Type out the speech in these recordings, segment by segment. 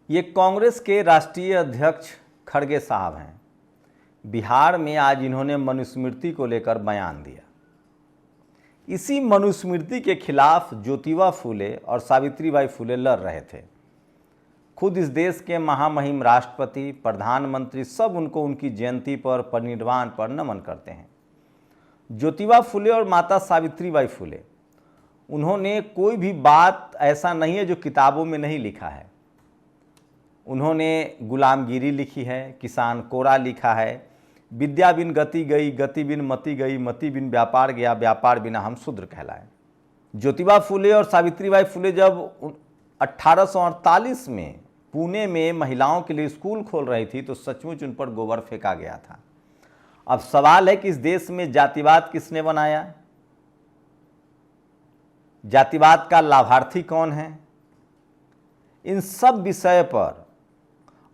ये कांग्रेस के राष्ट्रीय अध्यक्ष खड़गे साहब हैं। बिहार में आज इन्होंने मनुस्मृति को लेकर बयान दिया। इसी मनुस्मृति के खिलाफ ज्योतिबा फूले और सावित्रीबाई फूले लड़ रहे थे। खुद इस देश के महामहिम राष्ट्रपति, प्रधानमंत्री सब उनको उनकी जयंती पर, परिनिर्वाण पर नमन करते हैं। ज्योतिबा फूले और माता सावित्रीबाई फूले, उन्होंने कोई भी बात ऐसा नहीं है जो किताबों में नहीं लिखा है। उन्होंने गुलामगिरी लिखी है, किसान कोरा लिखा है, विद्या बिन गति गई, गति बिन मति गई, मति बिन व्यापार गया, व्यापार बिना हम शूद्र कहलाए। ज्योतिबा फूले और सावित्रीबाई फूले जब 1848 में पुणे में महिलाओं के लिए स्कूल खोल रही थी तो सचमुच उन पर गोबर फेंका गया था। अब सवाल है कि इस देश में जातिवाद किसने बनाया? जातिवाद का लाभार्थी कौन है? इन सब विषय पर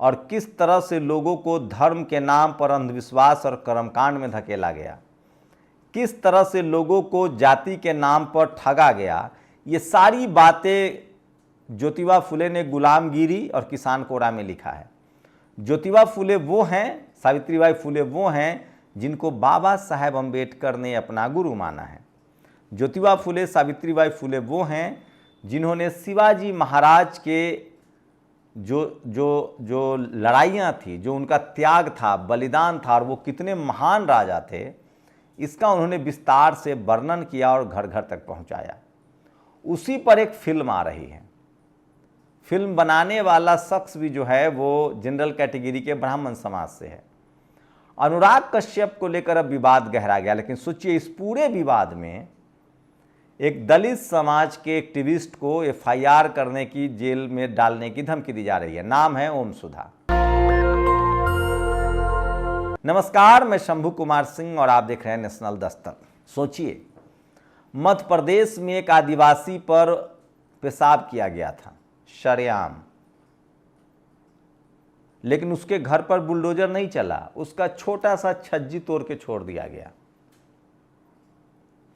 और किस तरह से लोगों को धर्म के नाम पर अंधविश्वास और कर्मकांड में धकेला गया, किस तरह से लोगों को जाति के नाम पर ठगा गया, ये सारी बातें ज्योतिबा फूले ने गुलामगिरी और किसान कोरा में लिखा है। ज्योतिबा फूले वो हैं, सावित्रीबाई फूले वो हैं जिनको बाबा साहेब अम्बेडकर ने अपना गुरु माना है। ज्योतिबा फूले, सावित्रीबाई फूले वो हैं जिन्होंने शिवाजी महाराज के जो लड़ाइयाँ थी, जो उनका त्याग था, बलिदान था और वो कितने महान राजा थे, इसका उन्होंने विस्तार से वर्णन किया और घर घर तक पहुंचाया। उसी पर एक फिल्म आ रही है। फिल्म बनाने वाला शख्स भी जो है वो जनरल कैटेगरी के ब्राह्मण समाज से है। अनुराग कश्यप को लेकर अब विवाद गहरा गया, लेकिन सोचिए इस पूरे विवाद में एक दलित समाज के एक्टिविस्ट को एफआईआर करने की, जेल में डालने की धमकी दी जा रही है। नाम है ओम सुधा। नमस्कार, मैं शंभू कुमार सिंह और आप देख रहे हैं नेशनल दस्तक। सोचिए, मध्य प्रदेश में एक आदिवासी पर पेशाब किया गया था शरेआम, लेकिन उसके घर पर बुलडोजर नहीं चला, उसका छोटा सा छज्जी तोड़ के छोड़ दिया गया,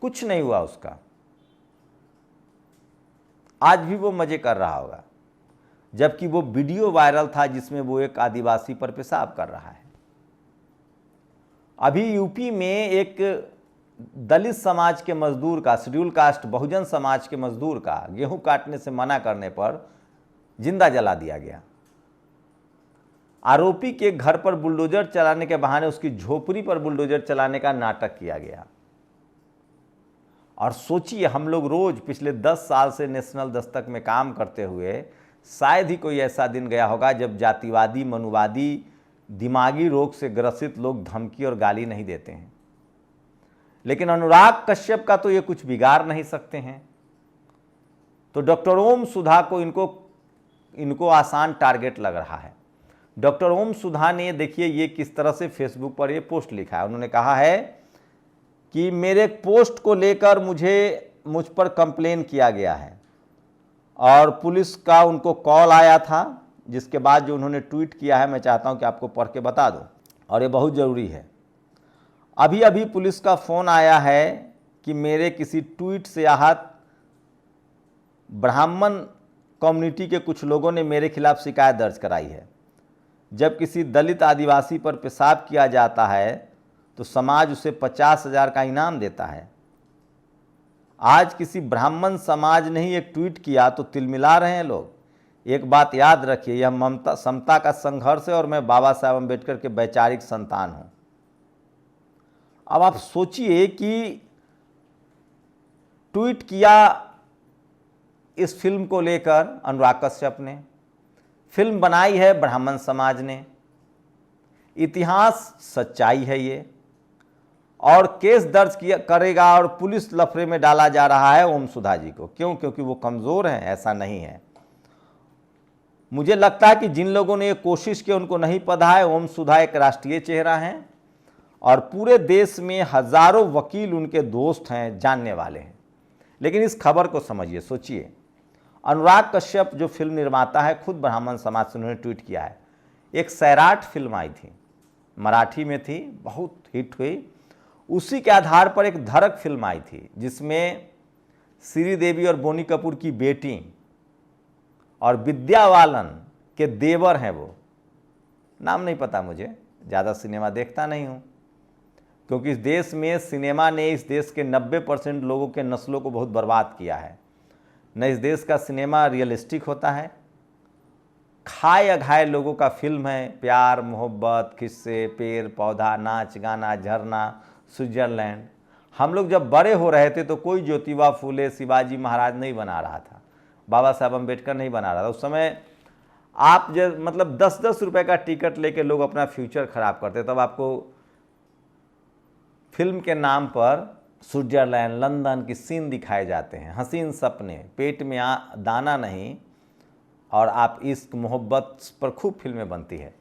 कुछ नहीं हुआ उसका। आज भी वो मजे कर रहा होगा, जबकि वो वीडियो वायरल था जिसमें वो एक आदिवासी पर पेशाब कर रहा है। अभी यूपी में एक दलित समाज के मजदूर का, शेड्यूल कास्ट बहुजन समाज के मजदूर का गेहूं काटने से मना करने पर जिंदा जला दिया गया। आरोपी के घर पर बुलडोजर चलाने के बहाने उसकी झोपड़ी पर बुलडोजर चलाने का नाटक किया गया। और सोचिए, हम लोग रोज पिछले 10 साल से नेशनल दस्तक में काम करते हुए शायद ही कोई ऐसा दिन गया होगा जब जातिवादी, मनुवादी, दिमागी रोग से ग्रसित लोग धमकी और गाली नहीं देते हैं। लेकिन अनुराग कश्यप का तो ये कुछ बिगाड़ नहीं सकते हैं। तो डॉक्टर ओम सुधा को इनको आसान टारगेट लग रहा है। डॉक्टर ओम सुधा ने, देखिए ये किस तरह से फेसबुक पर ये पोस्ट लिखा है। उन्होंने कहा है कि मेरे पोस्ट को लेकर मुझ पर कंप्लेन किया गया है और पुलिस का उनको कॉल आया था, जिसके बाद जो उन्होंने ट्वीट किया है मैं चाहता हूं कि आपको पढ़ के बता दूं, और ये बहुत ज़रूरी है। अभी अभी पुलिस का फ़ोन आया है कि मेरे किसी ट्वीट से आहत ब्राह्मण कम्युनिटी के कुछ लोगों ने मेरे खिलाफ शिकायत दर्ज कराई है। जब किसी दलित आदिवासी पर पेशाब किया जाता है तो समाज उसे 50,000 का इनाम देता है। आज किसी ब्राह्मण समाज ने ही एक ट्वीट किया तो तिलमिला रहे हैं लोग। एक बात याद रखिए, यह समता का संघर्ष है और मैं बाबा साहेब अम्बेडकर के वैचारिक संतान हूं। अब आप सोचिए कि ट्वीट किया इस फिल्म को लेकर अनुराग कश्यप ने, फिल्म बनाई है ब्राह्मण समाज ने, इतिहास सच्चाई है ये, और केस दर्ज करेगा और पुलिस लफड़े में डाला जा रहा है ओम सुधा जी को। क्यों? क्योंकि वो कमज़ोर हैं? ऐसा नहीं है। मुझे लगता है कि जिन लोगों ने ये कोशिश की उनको नहीं पता है, ओम सुधा एक राष्ट्रीय चेहरा हैं और पूरे देश में हजारों वकील उनके दोस्त हैं, जानने वाले हैं। लेकिन इस खबर को समझिए, सोचिए, अनुराग कश्यप जो फिल्म निर्माता है, खुद ब्राह्मण समाज से उन्होंने ट्वीट किया है। एक सैराट फिल्म आई थी, मराठी में थी, बहुत हिट हुई। उसी के आधार पर एक धड़क फिल्म आई थी जिसमें श्रीदेवी और बोनी कपूर की बेटी और विद्या बालन के देवर हैं वो, नाम नहीं पता मुझे, ज़्यादा सिनेमा देखता नहीं हूँ, क्योंकि इस देश में सिनेमा ने इस देश के 90% लोगों के नस्लों को बहुत बर्बाद किया है। न इस देश का सिनेमा रियलिस्टिक होता है, खाए अघाए लोगों का फिल्म है, प्यार मोहब्बत, किस्से, पेड़ पौधा, नाच गाना, झरना, स्विट्जरलैंड। हम लोग जब बड़े हो रहे थे तो कोई ज्योतिबा फूले, शिवाजी महाराज नहीं बना रहा था, बाबा साहब अम्बेडकर नहीं बना रहा था। उस समय आप जब मतलब 10-10 रुपए का टिकट लेके लोग अपना फ्यूचर खराब करते, तब आपको फिल्म के नाम पर स्विट्जरलैंड, लंदन की सीन दिखाए जाते हैं, हसीन सपने, पेट में दाना नहीं, और आप इश्क मोहब्बत पर खूब फिल्में बनती है।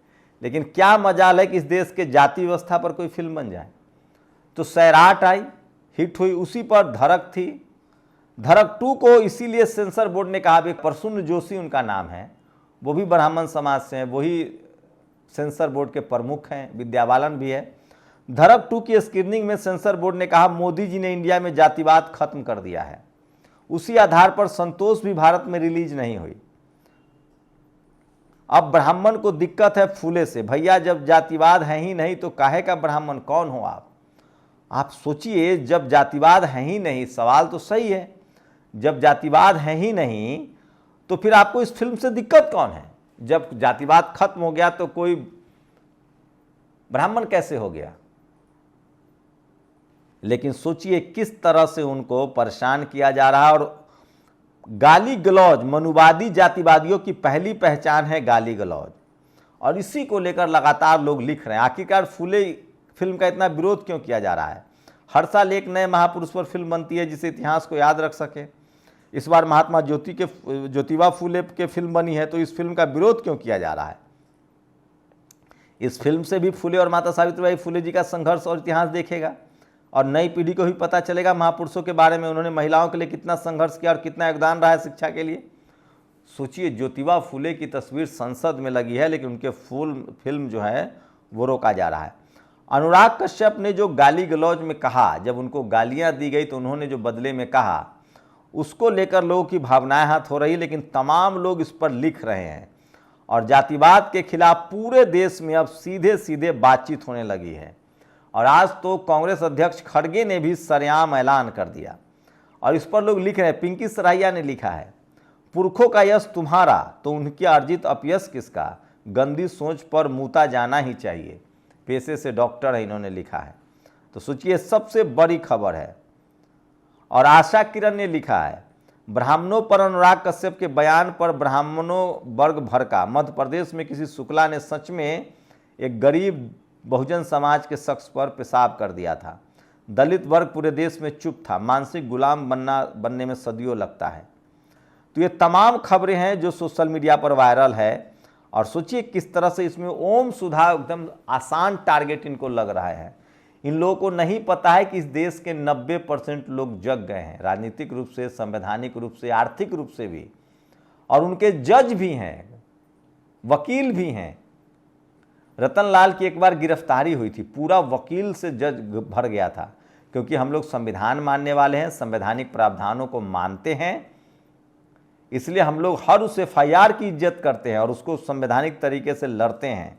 लेकिन क्या मजाल है कि इस देश के जाति व्यवस्था पर कोई फिल्म बन जाए। तो सैराट आई, हिट हुई, उसी पर धड़क थी। धड़क 2 को इसीलिए सेंसर बोर्ड ने कहा, भी प्रसून जोशी उनका नाम है, वो भी ब्राह्मण समाज से हैं, वही सेंसर बोर्ड के प्रमुख हैं, विद्या बालन भी है। धड़क 2 की स्क्रीनिंग में सेंसर बोर्ड ने कहा मोदी जी ने इंडिया में जातिवाद खत्म कर दिया है। उसी आधार पर संतोष भी भारत में रिलीज नहीं हुई। अब ब्राह्मण को दिक्कत है फूले से, भैया जब जातिवाद है ही नहीं तो काहे का ब्राह्मण, कौन हो आप? आप सोचिए, जब जातिवाद है ही नहीं, सवाल तो सही है, जब जातिवाद है ही नहीं तो फिर आपको इस फिल्म से दिक्कत कौन है? जब जातिवाद खत्म हो गया तो कोई ब्राह्मण कैसे हो गया? लेकिन सोचिए किस तरह से उनको परेशान किया जा रहा है। और गाली गलौज, मनुवादी जातिवादियों की पहली पहचान है गाली गलौज, और इसी को लेकर लगातार लोग लिख रहे हैं। आखिरकार फूले फिल्म का इतना विरोध क्यों किया जा रहा है? हर साल एक नए महापुरुष पर फिल्म बनती है जिसे इतिहास को याद रख सके। इस बार महात्मा ज्योतिबा फूले के फिल्म बनी है, तो इस फिल्म का विरोध क्यों किया जा रहा है? इस फिल्म से भी फूले और माता सावित्रीबाई फूले जी का संघर्ष और इतिहास देखेगा, और नई पीढ़ी को भी पता चलेगा महापुरुषों के बारे में, उन्होंने महिलाओं के लिए कितना संघर्ष किया और कितना योगदान रहा है शिक्षा के लिए। सोचिए, ज्योतिबा फूले की तस्वीर संसद में लगी है, लेकिन उनके फिल्म जो है वो रोका जा रहा है। अनुराग कश्यप ने जो गाली गलौज में कहा, जब उनको गालियां दी गई तो उन्होंने जो बदले में कहा, उसको लेकर लोगों की भावनाएं हाथ हो रही, लेकिन तमाम लोग इस पर लिख रहे हैं, और जातिवाद के खिलाफ पूरे देश में अब सीधे सीधे बातचीत होने लगी है। और आज तो कांग्रेस अध्यक्ष खड़गे ने भी सरेआम ऐलान कर दिया, और इस पर लोग लिख रहे हैं। पिंकी सराहिया ने लिखा है, पुरखों का यश तुम्हारा तो उनकी अर्जित अपयश किसका, गंदी सोच पर मूता जाना ही चाहिए। पेशे से डॉक्टर है, इन्होंने लिखा है। तो सोचिए, सबसे बड़ी खबर है। और आशा किरण ने लिखा है, ब्राह्मणों पर अनुराग कश्यप के बयान पर ब्राह्मणों वर्ग भड़का, मध्य प्रदेश में किसी शुक्ला ने सच में एक गरीब बहुजन समाज के शख्स पर पेशाब कर दिया था। दलित वर्ग पूरे देश में चुप था, मानसिक गुलाम बनने में सदियों लगता है। तो ये तमाम खबरें हैं जो सोशल मीडिया पर वायरल है, और सोचिए किस तरह से इसमें ओम सुधा एकदम आसान टारगेट इनको लग रहा है। इन लोगों को नहीं पता है कि इस देश के 90% लोग जग गए हैं, राजनीतिक रूप से, संवैधानिक रूप से, आर्थिक रूप से भी, और उनके जज भी हैं, वकील भी हैं। रतनलाल की एक बार गिरफ्तारी हुई थी, पूरा वकील से जज भर गया था, क्योंकि हम लोग संविधान मानने वाले हैं, संवैधानिक प्रावधानों को मानते हैं, इसलिए हम लोग हर उस FIR की इज्जत करते हैं और उसको संवैधानिक तरीके से लड़ते हैं।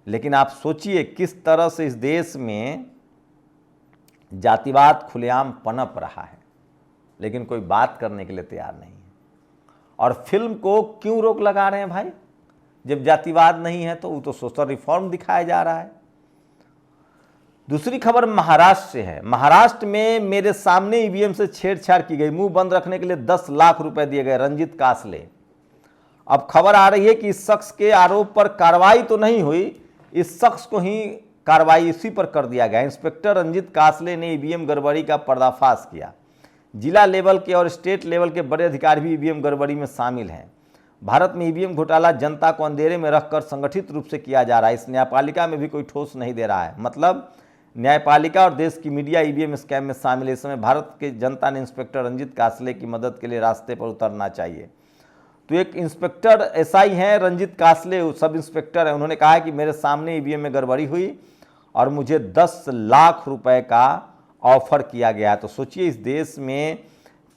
लेकिन आप सोचिए किस तरह से इस देश में जातिवाद खुलेआम पनप रहा है, लेकिन कोई बात करने के लिए तैयार नहीं है। और फिल्म को क्यों रोक लगा रहे हैं भाई? जब जातिवाद नहीं है तो वो तो सोशल रिफॉर्म दिखाया जा रहा है। दूसरी खबर महाराष्ट्र से है। महाराष्ट्र में मेरे सामने EVM से छेड़छाड़ की गई, मुंह बंद रखने के लिए 10 लाख रुपए दिए गए, रंजित कासले। अब खबर आ रही है कि इस शख्स के आरोप पर कार्रवाई तो नहीं हुई, इस शख्स को ही कार्रवाई इसी पर कर दिया गया। इंस्पेक्टर रंजित कासले ने EVM गड़बड़ी का पर्दाफाश किया। जिला लेवल के और स्टेट लेवल के बड़े अधिकारी भी EVM गड़बड़ी में शामिल हैं। भारत में EVM घोटाला जनता को अंधेरे में रखकर संगठित रूप से किया जा रहा है। इस न्यायपालिका में भी कोई ठोस नहीं दे रहा है, मतलब न्यायपालिका और देश की मीडिया EVM स्कैम में शामिल है। इस समय भारत के जनता ने इंस्पेक्टर रंजित कासले की मदद के लिए रास्ते पर उतरना चाहिए। तो एक इंस्पेक्टर SI हैं रंजित कासले, सब इंस्पेक्टर हैं, उन्होंने कहा है कि मेरे सामने EVM में गड़बड़ी हुई और मुझे 10 लाख रुपए का ऑफर किया गया। तो सोचिए इस देश में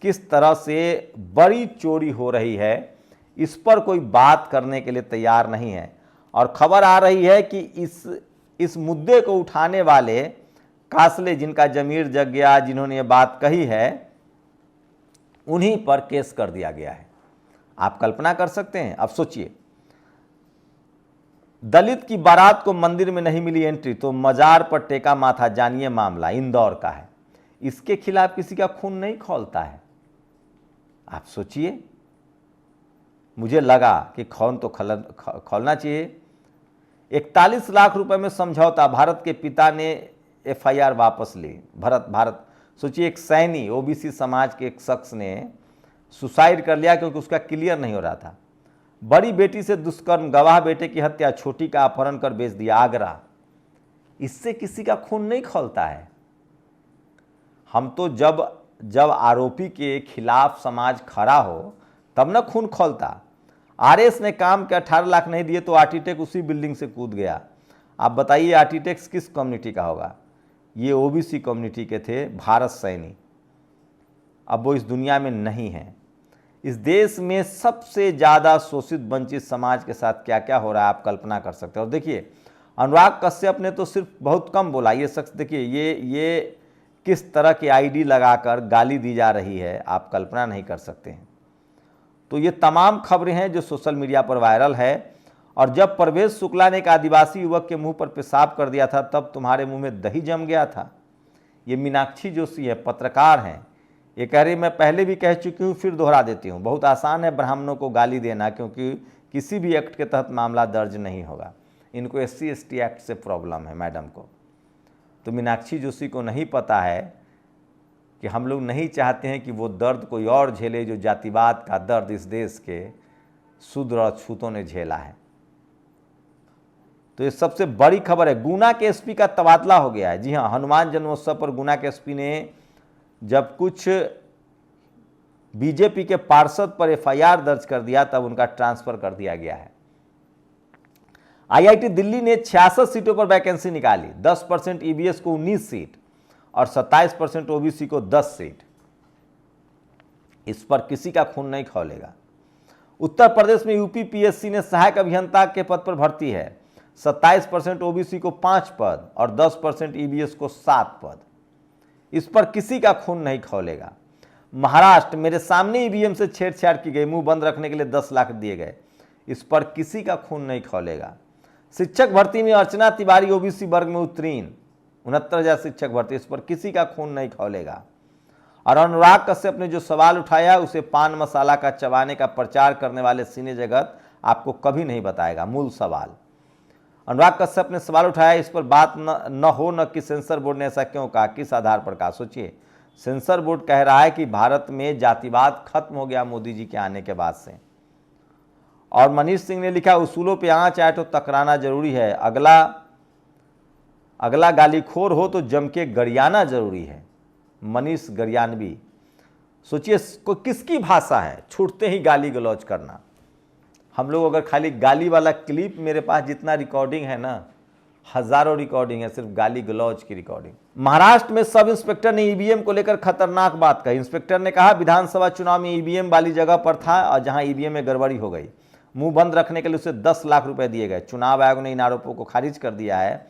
किस तरह से बड़ी चोरी हो रही है, इस पर कोई बात करने के लिए तैयार नहीं है। और खबर आ रही है कि इस मुद्दे को उठाने वाले कासले, जिनका जमीर जग गया, जिन्होंने ये बात कही है, उन्हीं पर केस कर दिया गया है। आप कल्पना कर सकते हैं। अब सोचिए, दलित की बारात को मंदिर में नहीं मिली एंट्री तो मजार पर टेका माथा। जानिए मामला इंदौर का है। इसके खिलाफ किसी का खून नहीं खौलता है। आप सोचिए, मुझे लगा कि खून तो खौलना चाहिए। 41 लाख रुपए में समझौता, भारत के पिता ने FIR वापस ली। भारत सोचिए, एक सैनी OBC समाज के एक शख्स ने सुसाइड कर लिया क्योंकि उसका क्लियर नहीं हो रहा था। बड़ी बेटी से दुष्कर्म, गवाह बेटे की हत्या, छोटी का अपहरण कर बेच दिया आगरा। इससे किसी का खून नहीं खौलता है। हम तो जब आरोपी के खिलाफ समाज खड़ा हो तब ना खून खौलता। RS ने काम के 18 लाख नहीं दिए तो आर्किटेक्ट उसी बिल्डिंग से कूद गया। आप बताइए आर्किटेक्ट किस कम्युनिटी का होगा? ये OBC कम्युनिटी के थे, भारत सैनी। अब वो इस दुनिया में नहीं है। इस देश में सबसे ज़्यादा शोषित वंचित समाज के साथ क्या क्या हो रहा है आप कल्पना कर सकते हो। और देखिए, अनुराग कश्यप ने तो सिर्फ बहुत कम बोला। ये शख्स देखिए, ये किस तरह की ID लगाकर गाली दी जा रही है, आप कल्पना नहीं कर सकते हैं। तो ये तमाम खबरें हैं जो सोशल मीडिया पर वायरल है। और जब परवेश शुक्ला ने एक आदिवासी युवक के मुंह पर पेशाब कर दिया था तब तुम्हारे मुंह में दही जम गया था। ये मीनाक्षी जोशी है, पत्रकार हैं। ये कह रही, मैं पहले भी कह चुकी हूँ, फिर दोहरा देती हूँ, बहुत आसान है ब्राह्मणों को गाली देना, क्योंकि किसी भी एक्ट के तहत मामला दर्ज नहीं होगा। इनको SC/ST एक्ट से प्रॉब्लम है मैडम को। तो मीनाक्षी जोशी को नहीं पता है कि हम लोग नहीं चाहते हैं कि वो दर्द कोई और झेले जो जातिवाद का दर्द इस देश के शूद्र और छूतों ने झेला है। तो ये सबसे बड़ी खबर है। गुना के SP का तबादला हो गया है। जी हाँ, हनुमान जन्मोत्सव पर गुना के SP ने जब कुछ BJP के पार्षद पर FIR दर्ज कर दिया तब उनका ट्रांसफर कर दिया गया है। IIT दिल्ली ने 66 सीटों पर वैकेंसी निकाली। 10% EBS को 19 सीट और 27% OBC को 10 सीट। इस पर किसी का खून नहीं खौलेगा। उत्तर प्रदेश में UP PSC ने सहायक अभियंता के पद पर भर्ती है। 27% OBC को 5 पद और 10% EBS को 7 पद। इस पर किसी का खून नहीं खौलेगा। महाराष्ट्र, मेरे सामने EVM से छेड़छाड़ की गई, मुंह बंद रखने के लिए 10 लाख दिए गए। इस पर किसी का खून नहीं खौलेगा। शिक्षक भर्ती में अर्चना तिवारी OBC वर्ग में उत्तीर्ण, 69,000 शिक्षक भर्ती। इस पर किसी का खून नहीं खौलेगा। और अनुराग कश्यप ने जो सवाल उठाया उसे पान मसाला का चबाने का प्रचार करने वाले सिने जगत आपको कभी नहीं बताएगा। मूल सवाल अनुराग कश्यप ने सवाल उठाया, इस पर बात न हो न कि सेंसर बोर्ड ने ऐसा क्यों कहा, किस आधार पर कहा। सोचिए, सेंसर बोर्ड कह रहा है कि भारत में जातिवाद खत्म हो गया मोदी जी के आने के बाद से। और मनीष सिंह ने लिखा, उसूलों पे आंच आए तो टकराना जरूरी है, अगला गालीखोर हो तो जम के गरियाना जरूरी है। मनीष गरियानवी। सोचिए, किसकी भाषा है, छूटते ही गाली गलौज करना। हम लोग अगर खाली गाली वाला क्लिप, मेरे पास जितना रिकॉर्डिंग है ना, हजारों रिकॉर्डिंग है सिर्फ गाली गलौज की रिकॉर्डिंग। महाराष्ट्र में सब इंस्पेक्टर ने EVM को लेकर खतरनाक बात कही। इंस्पेक्टर ने कहा, विधानसभा चुनाव में EVM वाली जगह पर था और जहां EVM में गड़बड़ी हो गई, मुंह बंद रखने के लिए उसे 10 लाख रुपए दिए गए। चुनाव आयोग ने इन आरोपों को खारिज कर दिया है।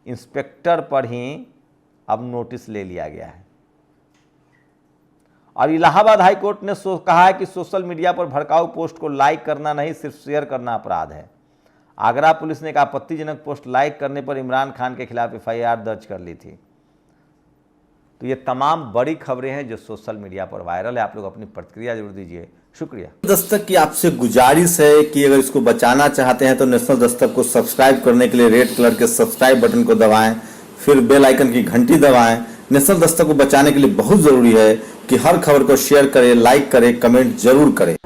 इंस्पेक्टर पर ही अब नोटिस ले लिया गया है। और इलाहाबाद हाईकोर्ट ने कहा है कि सोशल मीडिया पर भड़काऊ पोस्ट को लाइक करना नहीं, सिर्फ शेयर करना अपराध है। आगरा पुलिस ने एक आपत्तिजनक पोस्ट लाइक करने पर इमरान खान के खिलाफ FIR दर्ज कर ली थी। तो ये तमाम बड़ी खबरें हैं जो सोशल मीडिया पर वायरल है। आप लोग अपनी प्रतिक्रिया जरूर दीजिए। शुक्रिया। दस्तक की आपसे गुजारिश है कि अगर इसको बचाना चाहते हैं तो नेशनल दस्तक को सब्सक्राइब करने के लिए रेड कलर के सब्सक्राइब बटन को दबाएं, फिर बेल आइकन की घंटी दबाएं। नेशनल दस्तक को बचाने के लिए बहुत जरूरी है कि हर खबर को शेयर करें, लाइक करें, कमेंट जरूर करें।